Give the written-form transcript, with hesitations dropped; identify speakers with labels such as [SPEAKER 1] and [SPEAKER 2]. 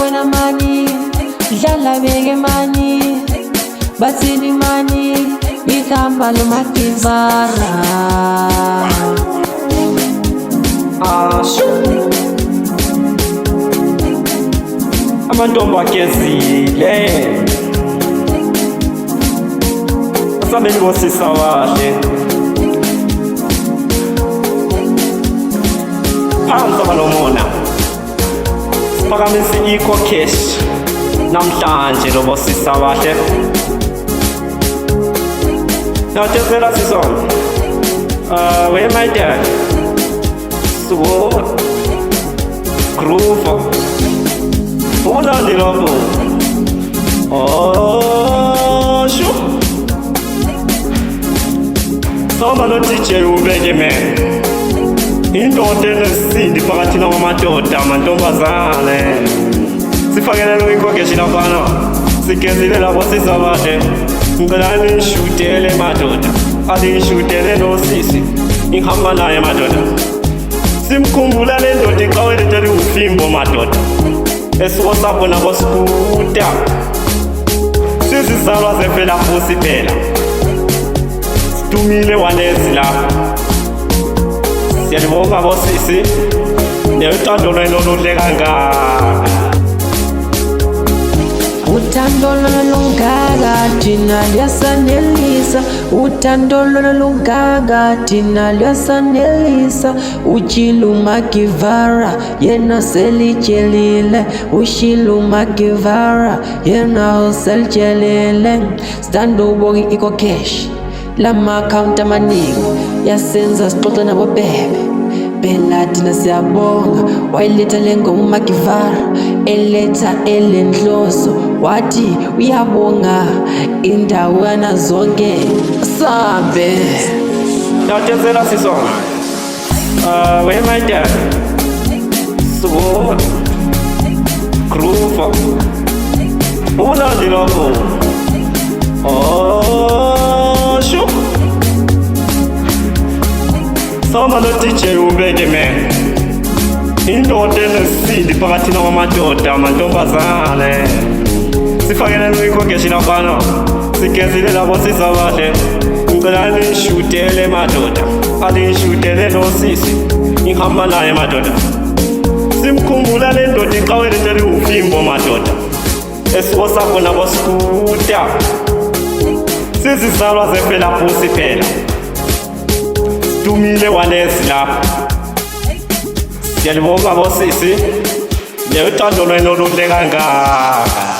[SPEAKER 1] wena mani, dlala beke mani, bathini mani, ikhamba lomakivara.
[SPEAKER 2] Amantombi agezile asabeni bosisa bahle phansi abalomona siphakamisa ikho cash namhlanje lo bosisa bahle nawuthezela sisona where my dad so groove unandi lapho sure soma no DJ ubeke man indoda enesindi phakathi kwamadoda amantombazane sifakele lo inkokeshi labana sigezile labo sizabahle ngicela nishutele madoda alishutele no sisi ngihamba naye madoda simkhumbula le ndoda iqawelethele ufimbo madoda esiko sapho nabo skuta sizizalwa zevela futhi phela sidumile walezi lapha siyalibonga bosisi nethando lwenu kangaka
[SPEAKER 1] uthando lungaka thina luyasanelisa, uthando lungaka thina luyasanelisa. Uchiluma Kivara yena selijelile, ushiluma Kivara yena selijelile. Stand ubongi iko cash lama account amaningi yasenza sixoxe nabo bebe phela thina siyabonga. Wayiletha lengoma Kivara eletha elenhloso wathi uyabonga indawo yana zonke sabe
[SPEAKER 2] nawuthezela sisona where my dad so groove unandi lapho sure soma no DJ ubeke man indoda enesindi phakathi kwamadoda amantombazane sifakele lo inkokeshi labana sigezile labo sizabahle ngicela nishutele madoda alishutele no sisi ngihamba naye madoda simkhumbula le ndoda iqawelethele ufimbo madoda esiko sapho nabo skuta sizizalwa zevela futhi phela sidumile walezi lapha siyalibonga bosisi nethando lwenu kangaka.